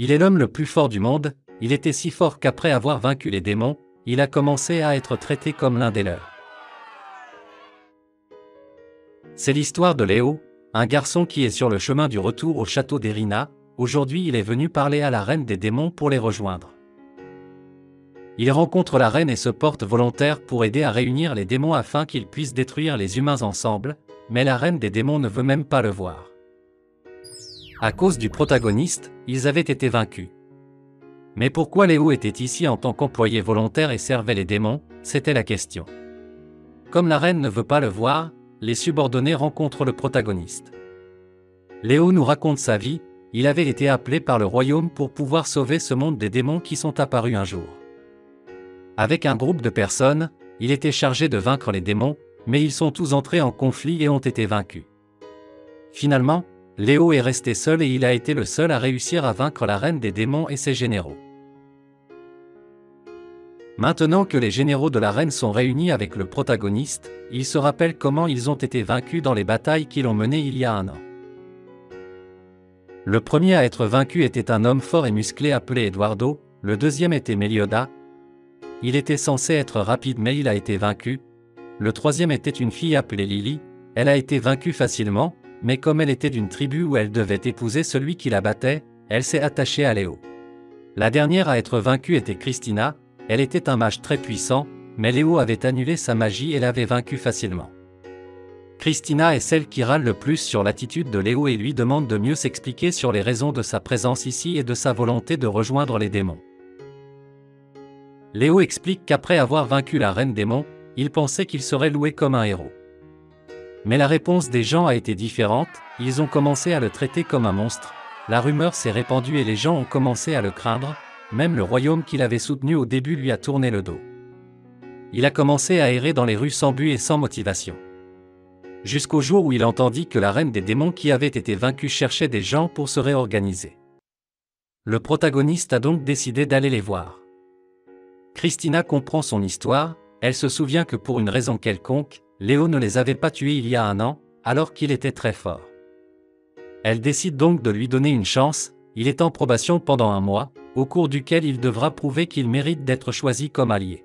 Il est l'homme le plus fort du monde, il était si fort qu'après avoir vaincu les démons, il a commencé à être traité comme l'un des leurs. C'est l'histoire de Léo, un garçon qui est sur le chemin du retour au château d'Erina. Aujourd'hui il est venu parler à la reine des démons pour les rejoindre. Il rencontre la reine et se porte volontaire pour aider à réunir les démons afin qu'ils puissent détruire les humains ensemble, mais la reine des démons ne veut même pas le voir. À cause du protagoniste, ils avaient été vaincus. Mais pourquoi Léo était ici en tant qu'employé volontaire et servait les démons, c'était la question. Comme la reine ne veut pas le voir, les subordonnés rencontrent le protagoniste. Léo nous raconte sa vie, il avait été appelé par le royaume pour pouvoir sauver ce monde des démons qui sont apparus un jour. Avec un groupe de personnes, il était chargé de vaincre les démons, mais ils sont tous entrés en conflit et ont été vaincus. Finalement, Léo est resté seul et il a été le seul à réussir à vaincre la reine des démons et ses généraux. Maintenant que les généraux de la reine sont réunis avec le protagoniste, ils se rappellent comment ils ont été vaincus dans les batailles qu'ils ont menées il y a un an. Le premier à être vaincu était un homme fort et musclé appelé Eduardo, le deuxième était Melioda. Il était censé être rapide mais il a été vaincu. Le troisième était une fille appelée Lily, elle a été vaincue facilement, mais comme elle était d'une tribu où elle devait épouser celui qui la battait, elle s'est attachée à Léo. La dernière à être vaincue était Christina, elle était un mage très puissant, mais Léo avait annulé sa magie et l'avait vaincue facilement. Christina est celle qui râle le plus sur l'attitude de Léo et lui demande de mieux s'expliquer sur les raisons de sa présence ici et de sa volonté de rejoindre les démons. Léo explique qu'après avoir vaincu la reine démon, il pensait qu'il serait loué comme un héros. Mais la réponse des gens a été différente, ils ont commencé à le traiter comme un monstre, la rumeur s'est répandue et les gens ont commencé à le craindre, même le royaume qu'il avait soutenu au début lui a tourné le dos. Il a commencé à errer dans les rues sans but et sans motivation. Jusqu'au jour où il entendit que la reine des démons qui avait été vaincue cherchait des gens pour se réorganiser. Le protagoniste a donc décidé d'aller les voir. Christina comprend son histoire, elle se souvient que pour une raison quelconque, Léo ne les avait pas tués il y a un an, alors qu'il était très fort. Elle décide donc de lui donner une chance, il est en probation pendant un mois, au cours duquel il devra prouver qu'il mérite d'être choisi comme allié.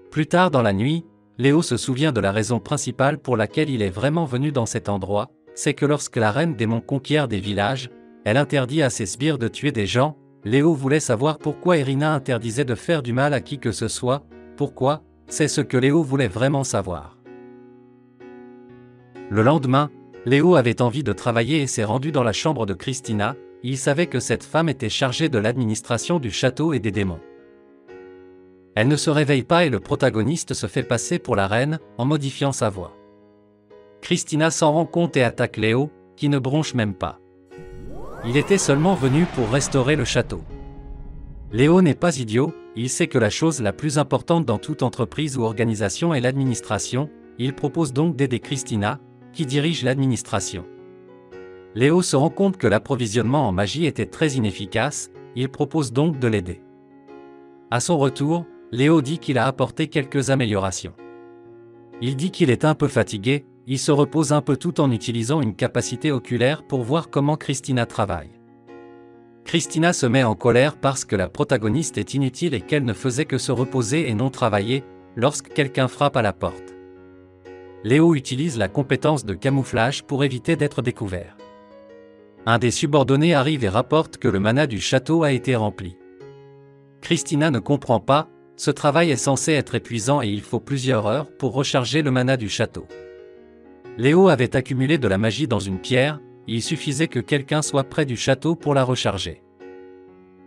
Plus tard dans la nuit, Léo se souvient de la raison principale pour laquelle il est vraiment venu dans cet endroit, c'est que lorsque la reine démon conquiert des villages, elle interdit à ses sbires de tuer des gens. Léo voulait savoir pourquoi Erina interdisait de faire du mal à qui que ce soit, pourquoi, c'est ce que Léo voulait vraiment savoir. Le lendemain, Léo avait envie de travailler et s'est rendu dans la chambre de Christina, il savait que cette femme était chargée de l'administration du château et des démons. Elle ne se réveille pas et le protagoniste se fait passer pour la reine, en modifiant sa voix. Christina s'en rend compte et attaque Léo, qui ne bronche même pas. Il était seulement venu pour restaurer le château. Léo n'est pas idiot, il sait que la chose la plus importante dans toute entreprise ou organisation est l'administration, il propose donc d'aider Christina, qui dirige l'administration. Léo se rend compte que l'approvisionnement en magie était très inefficace, il propose donc de l'aider. À son retour, Léo dit qu'il a apporté quelques améliorations. Il dit qu'il est un peu fatigué, il se repose un peu tout en utilisant une capacité oculaire pour voir comment Christina travaille. Christina se met en colère parce que la protagoniste est inutile et qu'elle ne faisait que se reposer et non travailler, lorsque quelqu'un frappe à la porte. Léo utilise la compétence de camouflage pour éviter d'être découvert. Un des subordonnés arrive et rapporte que le mana du château a été rempli. Christina ne comprend pas, ce travail est censé être épuisant et il faut plusieurs heures pour recharger le mana du château. Léo avait accumulé de la magie dans une pierre, il suffisait que quelqu'un soit près du château pour la recharger.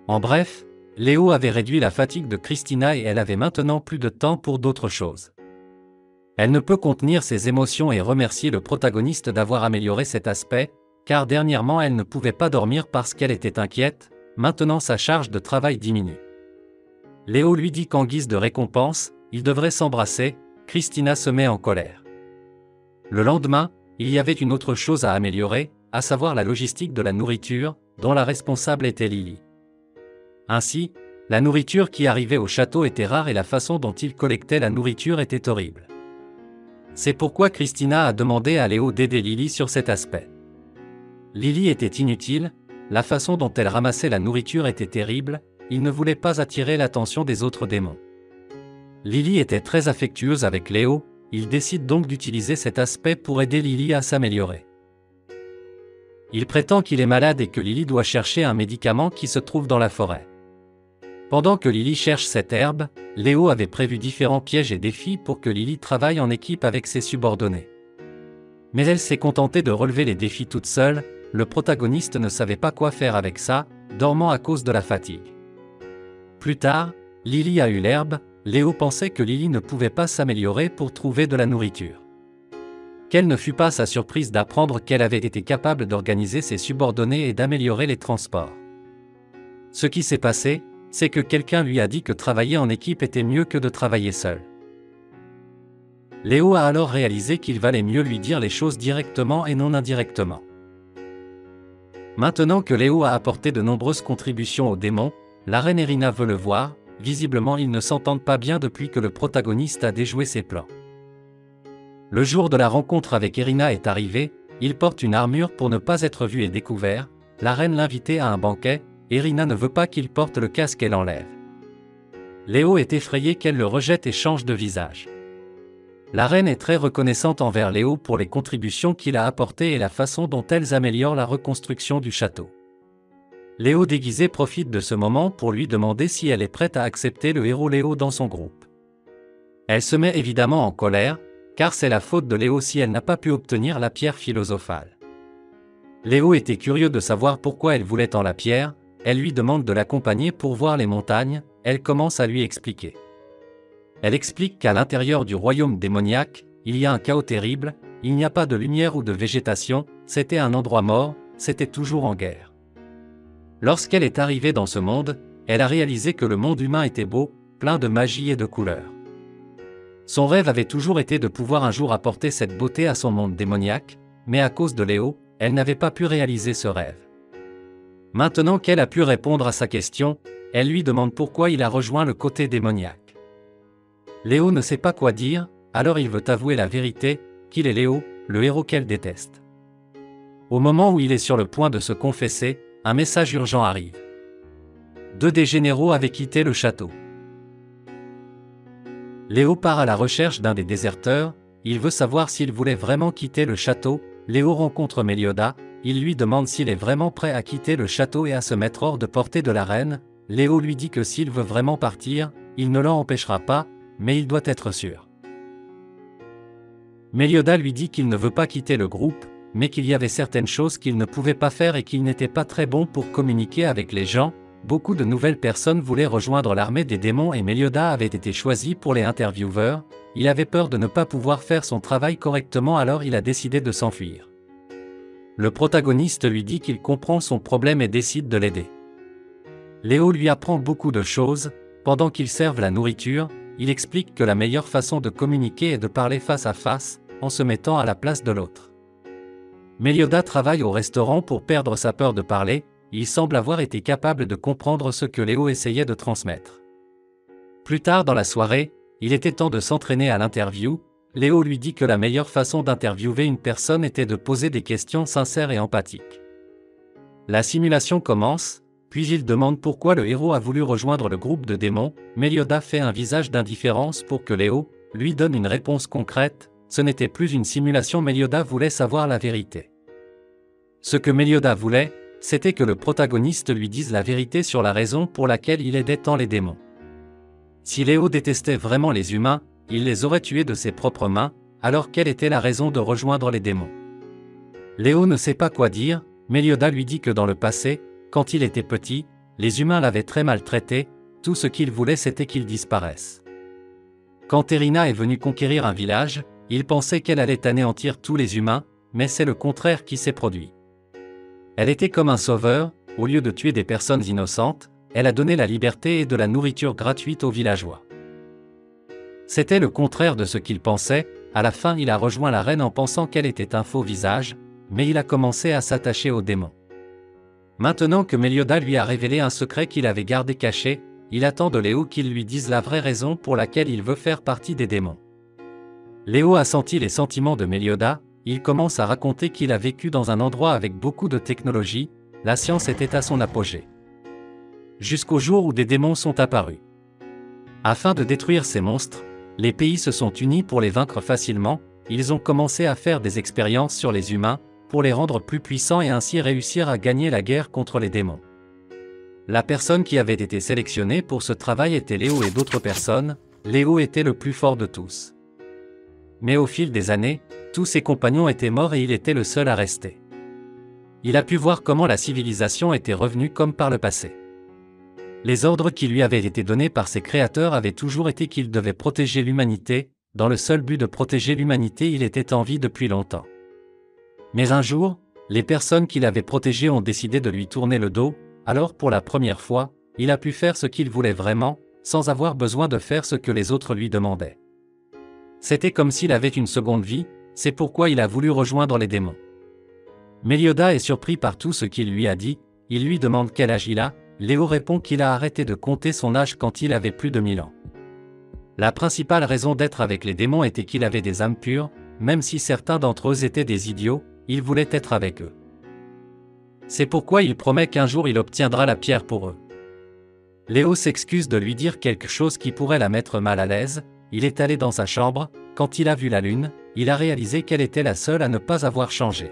En bref, Léo avait réduit la fatigue de Christina et elle avait maintenant plus de temps pour d'autres choses. Elle ne peut contenir ses émotions et remercier le protagoniste d'avoir amélioré cet aspect, car dernièrement elle ne pouvait pas dormir parce qu'elle était inquiète, maintenant sa charge de travail diminue. Léo lui dit qu'en guise de récompense, ils devraient s'embrasser, Christina se met en colère. Le lendemain, il y avait une autre chose à améliorer, à savoir la logistique de la nourriture, dont la responsable était Lily. Ainsi, la nourriture qui arrivait au château était rare et la façon dont il collectait la nourriture était horrible. C'est pourquoi Christina a demandé à Léo d'aider Lily sur cet aspect. Lily était inutile, la façon dont elle ramassait la nourriture était terrible, il ne voulait pas attirer l'attention des autres démons. Lily était très affectueuse avec Léo, il décide donc d'utiliser cet aspect pour aider Lily à s'améliorer. Il prétend qu'il est malade et que Lily doit chercher un médicament qui se trouve dans la forêt. Pendant que Lily cherche cette herbe, Léo avait prévu différents pièges et défis pour que Lily travaille en équipe avec ses subordonnés. Mais elle s'est contentée de relever les défis toute seule, le protagoniste ne savait pas quoi faire avec ça, dormant à cause de la fatigue. Plus tard, Lily a eu l'herbe, Léo pensait que Lily ne pouvait pas s'améliorer pour trouver de la nourriture. Quelle ne fut pas sa surprise d'apprendre qu'elle avait été capable d'organiser ses subordonnés et d'améliorer les transports. Ce qui s'est passé, c'est que quelqu'un lui a dit que travailler en équipe était mieux que de travailler seul. Léo a alors réalisé qu'il valait mieux lui dire les choses directement et non indirectement. Maintenant que Léo a apporté de nombreuses contributions au démon, la reine Irina veut le voir, visiblement ils ne s'entendent pas bien depuis que le protagoniste a déjoué ses plans. Le jour de la rencontre avec Irina est arrivé, il porte une armure pour ne pas être vu et découvert, la reine l'invitait à un banquet, Irina ne veut pas qu'il porte le casque et l'enlève. Léo est effrayé qu'elle le rejette et change de visage. La reine est très reconnaissante envers Léo pour les contributions qu'il a apportées et la façon dont elles améliorent la reconstruction du château. Léo déguisé profite de ce moment pour lui demander si elle est prête à accepter le héros Léo dans son groupe. Elle se met évidemment en colère, car c'est la faute de Léo si elle n'a pas pu obtenir la pierre philosophale. Léo était curieux de savoir pourquoi elle voulait tant la pierre, elle lui demande de l'accompagner pour voir les montagnes, elle commence à lui expliquer. Elle explique qu'à l'intérieur du royaume démoniaque, il y a un chaos terrible, il n'y a pas de lumière ou de végétation, c'était un endroit mort, c'était toujours en guerre. Lorsqu'elle est arrivée dans ce monde, elle a réalisé que le monde humain était beau, plein de magie et de couleurs. Son rêve avait toujours été de pouvoir un jour apporter cette beauté à son monde démoniaque, mais à cause de Léo, elle n'avait pas pu réaliser ce rêve. Maintenant qu'elle a pu répondre à sa question, elle lui demande pourquoi il a rejoint le côté démoniaque. Léo ne sait pas quoi dire, alors il veut avouer la vérité, qu'il est Léo, le héros qu'elle déteste. Au moment où il est sur le point de se confesser, un message urgent arrive. 2 des généraux avaient quitté le château. Léo part à la recherche d'un des déserteurs, il veut savoir s'il voulait vraiment quitter le château. Léo rencontre Mélioda, il lui demande s'il est vraiment prêt à quitter le château et à se mettre hors de portée de la reine. Léo lui dit que s'il veut vraiment partir, il ne l'en empêchera pas, mais il doit être sûr. Mélioda lui dit qu'il ne veut pas quitter le groupe, mais qu'il y avait certaines choses qu'il ne pouvait pas faire et qu'il n'était pas très bon pour communiquer avec les gens. Beaucoup de nouvelles personnes voulaient rejoindre l'armée des démons et Mélioda avait été choisi pour les intervieweurs. Il avait peur de ne pas pouvoir faire son travail correctement, alors il a décidé de s'enfuir. Le protagoniste lui dit qu'il comprend son problème et décide de l'aider. Léo lui apprend beaucoup de choses. Pendant qu'ils servent la nourriture, il explique que la meilleure façon de communiquer est de parler face à face, en se mettant à la place de l'autre. Mélioda travaille au restaurant pour perdre sa peur de parler, il semble avoir été capable de comprendre ce que Léo essayait de transmettre. Plus tard dans la soirée, il était temps de s'entraîner à l'interview. Léo lui dit que la meilleure façon d'interviewer une personne était de poser des questions sincères et empathiques. La simulation commence, puis il demande pourquoi le héros a voulu rejoindre le groupe de démons. Mélioda fait un visage d'indifférence pour que Léo lui donne une réponse concrète. Ce n'était plus une simulation, Mélioda voulait savoir la vérité. Ce que Mélioda voulait, c'était que le protagoniste lui dise la vérité sur la raison pour laquelle il aidait tant les démons. Si Léo détestait vraiment les humains, il les aurait tués de ses propres mains, alors quelle était la raison de rejoindre les démons? Léo ne sait pas quoi dire. Mélioda lui dit que dans le passé, quand il était petit, les humains l'avaient très maltraité, tout ce qu'il voulait c'était qu'il disparaisse. Quand Irina est venue conquérir un village, il pensait qu'elle allait anéantir tous les humains, mais c'est le contraire qui s'est produit. Elle était comme un sauveur, au lieu de tuer des personnes innocentes, elle a donné la liberté et de la nourriture gratuite aux villageois. C'était le contraire de ce qu'il pensait. À la fin il a rejoint la reine en pensant qu'elle était un faux visage, mais il a commencé à s'attacher aux démons. Maintenant que Mélioda lui a révélé un secret qu'il avait gardé caché, il attend de Léo qu'il lui dise la vraie raison pour laquelle il veut faire partie des démons. Léo a senti les sentiments de Mélioda, il commence à raconter qu'il a vécu dans un endroit avec beaucoup de technologie, la science était à son apogée. Jusqu'au jour où des démons sont apparus. Afin de détruire ces monstres, les pays se sont unis pour les vaincre facilement, ils ont commencé à faire des expériences sur les humains, pour les rendre plus puissants et ainsi réussir à gagner la guerre contre les démons. La personne qui avait été sélectionnée pour ce travail était Léo et d'autres personnes, Léo était le plus fort de tous. Mais au fil des années, tous ses compagnons étaient morts et il était le seul à rester. Il a pu voir comment la civilisation était revenue comme par le passé. Les ordres qui lui avaient été donnés par ses créateurs avaient toujours été qu'il devait protéger l'humanité, dans le seul but de protéger l'humanité il était en vie depuis longtemps. Mais un jour, les personnes qu'il avait protégées ont décidé de lui tourner le dos, alors pour la première fois, il a pu faire ce qu'il voulait vraiment, sans avoir besoin de faire ce que les autres lui demandaient. C'était comme s'il avait une seconde vie, c'est pourquoi il a voulu rejoindre les démons. Mélioda est surpris par tout ce qu'il lui a dit, il lui demande quel âge il a, Léo répond qu'il a arrêté de compter son âge quand il avait plus de 1000 ans. La principale raison d'être avec les démons était qu'il avait des âmes pures, même si certains d'entre eux étaient des idiots, il voulait être avec eux. C'est pourquoi il promet qu'un jour il obtiendra la pierre pour eux. Léo s'excuse de lui dire quelque chose qui pourrait la mettre mal à l'aise, il est allé dans sa chambre, quand il a vu la lune, il a réalisé qu'elle était la seule à ne pas avoir changé.